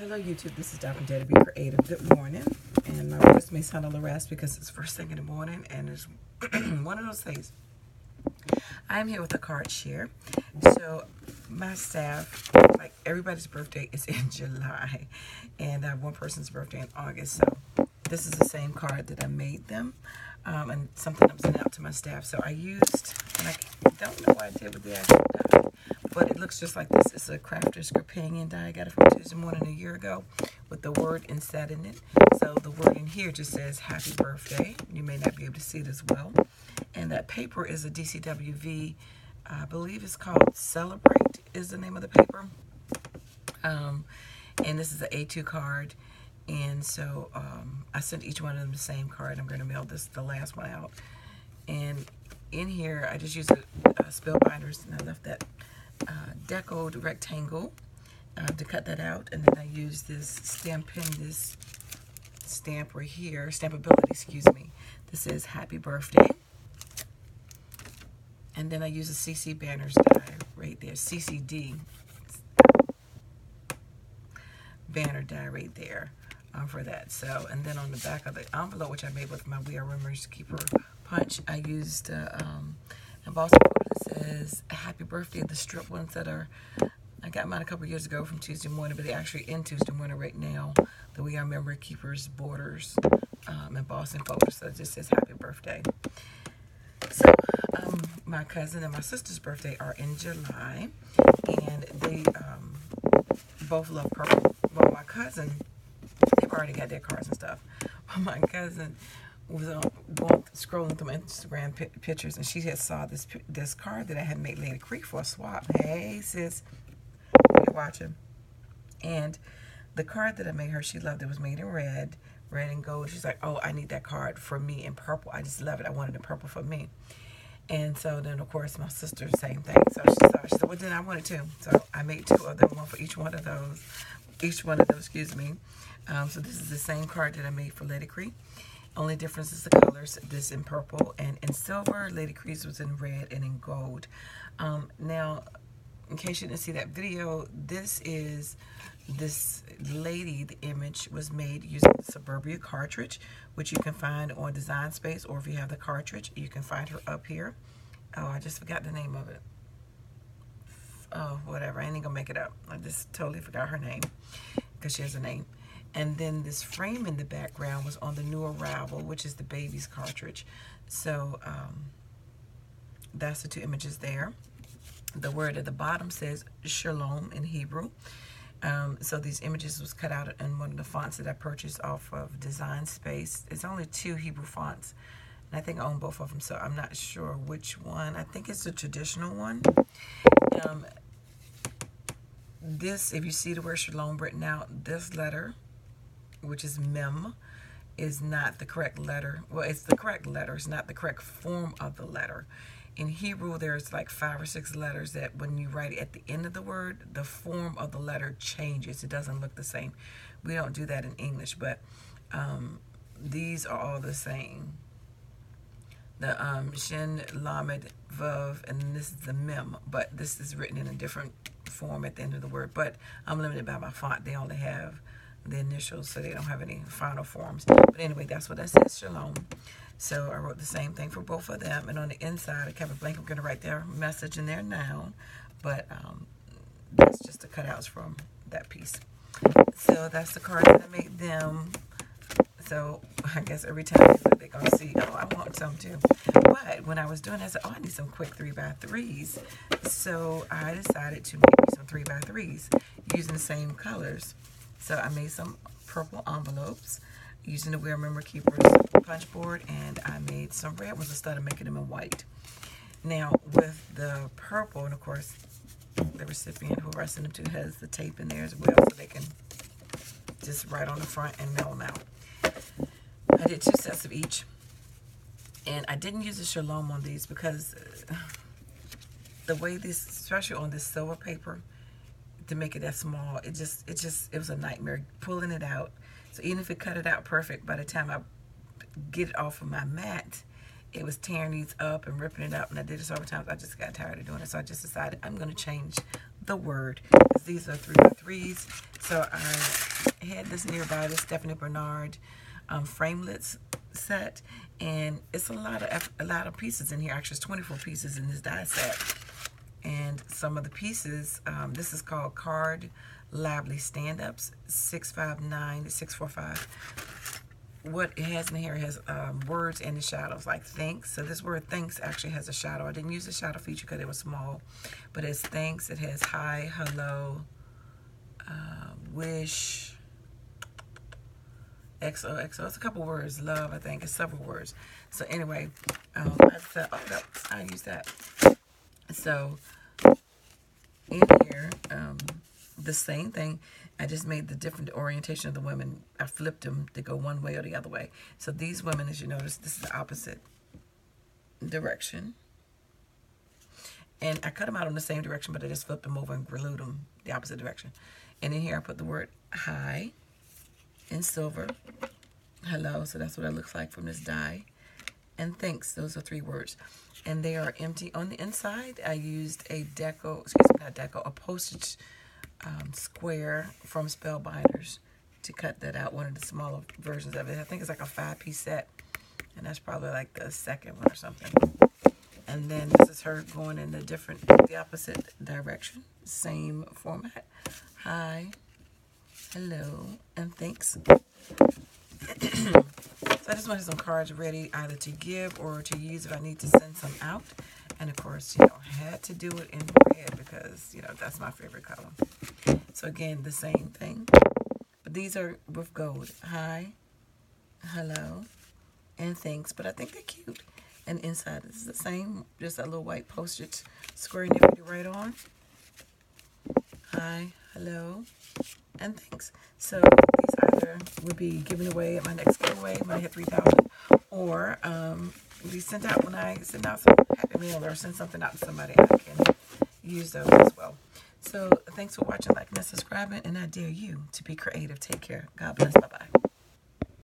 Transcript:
Hello YouTube, this is DaretoBeCreative. Good morning, and my voice may sound a little raspy because it's first thing in the morning, and it's one of those days. I'm here with a card share. So my staff, like everybody's birthday is in July, and I have one person's birthday in August. So this is the same card that I made them, and something I'm sending out to my staff. So I used, and I don't know what I did with the actual die, but it looks just like this. It's a Crafter's Companion die. I got it from Tuesday morning a year ago with the word inset in it. So the word in here just says happy birthday. You may not be able to see it as well. And that paper is a DCWV, I believe it's called Celebrate is the name of the paper. And this is an A2 card. And so I sent each one of them the same card. I'm going to mail the last one out. And in here, I just used a spill binders, and I left that decoed rectangle to cut that out. And then I used this stamp pen, this stamp right here, Stampability, excuse me. This says happy birthday. And then I use a CC Banners die right there, CCD banner die right there for that. So, and then on the back of the envelope, which I made with my We Are Memories Keeper punch, I used embossing paper that says happy birthday, the strip ones that are, I got mine a couple years ago from Tuesday morning, but they're actually in Tuesday morning right now. The We Are Memory Keepers borders, embossing folders, so it just says happy birthday. So my cousin and my sister's birthday are in July, and they both love purple. Well, my cousin, they've already got their cards and stuff. But my cousin was scrolling through my Instagram pictures, and she had saw this card that I had made Lady Creek for a swap. Hey sis, you're watching. And the card that I made her, she loved it. It was made in red and gold. She's like, oh, I need that card for me in purple. I just love it. I wanted it purple for me. And so then, of course, my sister, same thing. So she said, well, then I wanted two. So I made two of them, one for each one of those, excuse me. So this is the same card that I made for Lady Creek. Only difference is the colors. This in purple and in silver. Lady Creek's was in red and in gold. Now, in case you didn't see that video, this lady, the image was made using the Suburbia cartridge, which you can find on Design Space, or if you have the cartridge, you can find her up here. Oh, I just forgot the name of it. Oh, whatever. I ain't gonna make it up. I just totally forgot her name because she has a name. And then this frame in the background was on the New Arrival, which is the baby's cartridge. So that's the two images there. The word at the bottom says Shalom in Hebrew. So these images was cut out in one of the fonts that I purchased off of Design Space. It's only 2 Hebrew fonts, and I think I own both of them, so I'm not sure which one. I think it's the traditional one. This, if you see the word Shalom written out, this letter, which is Mem, is not the correct letter. Well, it's the correct letter. It's not the correct form of the letter. In Hebrew, there's like 5 or 6 letters that when you write it at the end of the word, the form of the letter changes. It doesn't look the same. We don't do that in English, but these are all the same. The Shin, Lamed, Vav, and this is the Mem, but this is written in a different form at the end of the word. But I'm limited by my font. They only have the initials, so they don't have any final forms. But anyway, that's what that says, Shalom. So I wrote the same thing for both of them. And on the inside, I kept it blank. I'm going to write their message and their noun. But that's just the cutouts from that piece. So that's the cards that I made them. So I guess every time they're going to see, oh, I want some too. But when I was doing that, I said, oh, I need some quick 3x3s. So I decided to make me some 3x3s using the same colors. So I made some purple envelopes using the We Are Memory Keepers punch board, and I made some red ones instead of making them in white. Now with the purple, and of course the recipient, whoever I send them to, has the tape in there as well, so they can just write on the front and mail them out. I did 2 sets of each, and I didn't use a Shalom on these because the way this, especially on this silver paper, to make it that small, it was a nightmare pulling it out. So even if it cut it out perfect, by the time I get it off of my mat, it was tearing these up and ripping it up. And I did it several times. I just got tired of doing it. So I just decided I'm going to change the word. These are 3x3s. So I had this nearby, the Stephanie Bernard framelits set, and it's a lot of pieces in here. Actually, it's 24 pieces in this die set. And some of the pieces, this is called Card Lively Stand-Ups, 659 to 645. What it has in here has words in the shadows, like thanks. So this word thanks actually has a shadow. I didn't use the shadow feature because it was small, but it's thanks. It has hi, hello, wish, XOXO. It's a couple words. Love, I think. It's several words. So anyway, I said, oh, I use that. So in here, the same thing. I just made the different orientation of the women. I flipped them to go one way or the other way. So these women, as you notice, this is the opposite direction. And I cut them out in the same direction, but I just flipped them over and glued them the opposite direction. And in here, I put the word hi in silver. Hello, so that's what it looks like from this die. And thanks, those are 3 words. And they are empty. On the inside, I used a a postage square from Spellbinders to cut that out, one of the smaller versions of it. I think it's like a 5-piece set, and that's probably like the second one or something. And then this is her going in the opposite direction. Same format. Hi, hello, and thanks. So I just wanted some cards ready either to give or to use if I need to send some out. And of course, had to do it in red because, that's my favorite color. So again, the same thing. But these are with gold. Hi, hello, and thanks. But I think they're cute. And inside, this is the same, just a little white postage square nifty to write on. Hi, hello, and thanks. So these either will be given away at my next giveaway when I hit 3,000, or be sent out when I send out some Happy Meal or send something out to somebody. I can use those as well. So thanks for watching, liking, and subscribing, and I dare you to be creative. Take care. God bless. Bye-bye.